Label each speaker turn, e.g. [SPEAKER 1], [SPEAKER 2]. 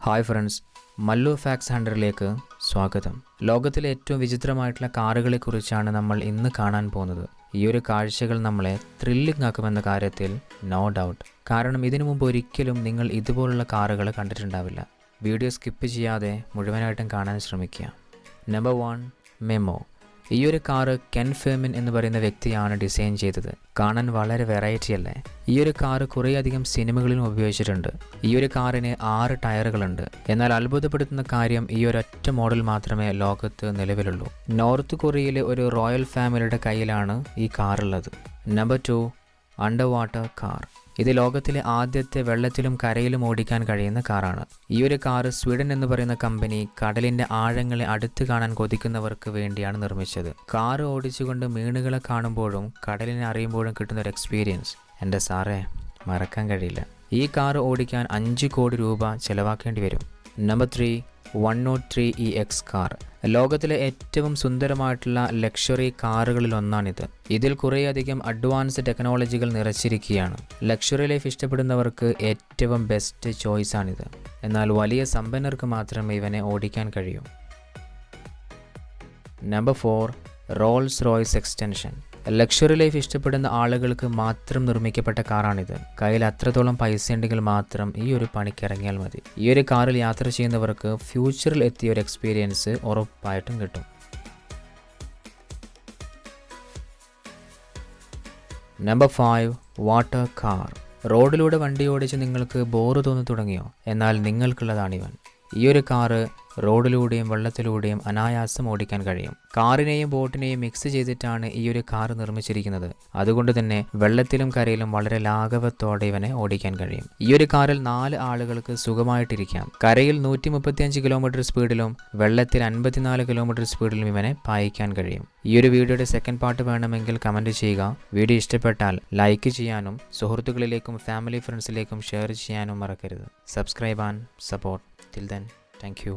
[SPEAKER 1] Hi friends, Mallu fax ഹണ്ടറിലേക്ക് സ്വാഗതം. ലോകത്തിലെ ഏറ്റവും വിചിത്രമായിട്ടുള്ള കാറുകളെക്കുറിച്ചാണ് നമ്മൾ ഇന്ന് കാണാൻ പോകുന്നത്. ഈ ഒരു കാഴ്ചകൾ നമ്മളെ ത്രില്ലിംഗ് ആക്കുമെന്ന കാര്യത്തിൽ നോ ഡൗട്ട്. കാരണം ഇതിനു മുമ്പ് ഒരിക്കലും നിങ്ങൾ ഇതുപോലുള്ള കാറുകൾ കണ്ടിട്ടുണ്ടാവില്ല. വീഡിയോ സ്കിപ്പ് ചെയ്യാതെ മുഴുവനായിട്ടും കാണാൻ ശ്രമിക്കുക. Number 1, memo. ഈ ഒരു കാറ് കെൻ ഫേമിൻ എന്ന് പറയുന്ന വ്യക്തിയാണ് ഡിസൈൻ ചെയ്തത്. കാണാൻ വളരെ വെറൈറ്റി അല്ലേ? ഈ ഒരു കാറ് കുറേയധികം സിനിമകളിലും ഉപയോഗിച്ചിട്ടുണ്ട്. ഈ ഒരു കാറിന് 6 ടയറുകളുണ്ട്. എന്നാൽ അത്ഭുതപ്പെടുത്തുന്ന കാര്യം, ഈ ഒരൊറ്റ മോഡൽ മാത്രമേ ലോകത്ത് നിലവിലുള്ളൂ. നോർത്ത് കൊറിയയിലെ ഒരു റോയൽ ഫാമിലിയുടെ കയ്യിലാണ് ഈ കാറുള്ളത്. Number 2, under water car. ഇത് ലോകത്തിലെ ആദ്യത്തെ വെള്ളത്തിലും കരയിലും ഓടിക്കാൻ കഴിയുന്ന കാറാണ്. ഈ ഒരു കാറ് സ്വീഡൻ എന്ന് പറയുന്ന കമ്പനി കടലിന്റെ ആഴങ്ങളെ അടുത്ത് കാണാൻ കൊതിക്കുന്നവർക്ക് വേണ്ടിയാണ് നിർമ്മിച്ചത്. കാറ് ഓടിച്ചുകൊണ്ട് മീനുകളെ കാണുമ്പോഴും കടലിനെ അറിയുമ്പോഴും കിട്ടുന്ന ഒരു എക്സ്പീരിയൻസ് എൻ്റെ സാറേ മറക്കാൻ കഴിയില്ല. ഈ കാറ് ഓടിക്കാൻ 5 കോടി രൂപ ചെലവാക്കേണ്ടി വരും. Number 3, 103EX car. ലോകത്തിലെ ഏറ്റവും സുന്ദരമായിട്ടുള്ള ലക്ഷറി കാറുകളിൽ ഒന്നാണിത്. ഇതിൽ കുറേയധികം അഡ്വാൻസ് ടെക്നോളജികൾ നിറച്ചിരിക്കുകയാണ്. ലക്ഷറി ലൈഫ് ഇഷ്ടപ്പെടുന്നവർക്ക് ഏറ്റവും ബെസ്റ്റ് ചോയ്സ് ആണിത്. എന്നാൽ വലിയ സമ്പന്നർക്ക് മാത്രമേ ഇവനെ ഓടിക്കാൻ കഴിയൂ. Number 4, Rolls Royce extension. Luxury life ഇഷ്ടപ്പെടുന്ന ആളുകൾക്ക് മാത്രം നിർമ്മിക്കപ്പെട്ട കാറാണിത്. കയ്യിൽ അത്രത്തോളം പൈസ ഉണ്ടെങ്കിൽ മാത്രം ഈ ഒരു പണിക്കിറങ്ങിയാൽ മതി. ഈ ഒരു കാറിൽ യാത്ര ചെയ്യുന്നവർക്ക് ഫ്യൂച്ചറിൽ എത്തിയ ഒരു എക്സ്പീരിയൻസ് ഉറപ്പായിട്ടും കിട്ടും. Number 5, water car. റോഡിലൂടെ വണ്ടി ഓടിച്ച് നിങ്ങൾക്ക് ബോറ് തോന്നി തുടങ്ങിയോ? എന്നാൽ നിങ്ങൾക്കുള്ളതാണിവൻ. ഈ ഒരു കാറ് റോഡിലൂടെയും വെള്ളത്തിലൂടെയും അനായാസം ഓടിക്കാൻ കഴിയും. കാറിനെയും ബോട്ടിനെയും മിക്സ് ചെയ്തിട്ടാണ് ഈ ഒരു കാർ നിർമ്മിച്ചിരിക്കുന്നത്. അതുകൊണ്ട് തന്നെ വെള്ളത്തിലും കരയിലും വളരെ ലാഘവത്തോടെ ഇവനെ ഓടിക്കാൻ കഴിയും. ഈ ഒരു കാറിൽ 4 ആളുകൾക്ക് സുഖമായിട്ടിരിക്കാം. കരയിൽ 135 കിലോമീറ്റർ സ്പീഡിലും വെള്ളത്തിൽ 54 കിലോമീറ്റർ സ്പീഡിലും ഇവനെ പായിക്കാൻ കഴിയും. ഈ ഒരു വീഡിയോയുടെ സെക്കൻഡ് പാർട്ട് വേണമെങ്കിൽ കമൻറ്റ് ചെയ്യുക. വീഡിയോ ഇഷ്ടപ്പെട്ടാൽ ലൈക്ക് ചെയ്യാനും സുഹൃത്തുക്കളിലേക്കും ഫാമിലി ഫ്രണ്ട്സിലേക്കും ഷെയർ ചെയ്യാനും മറക്കരുത്. Subscribe and support. Till then, thank you.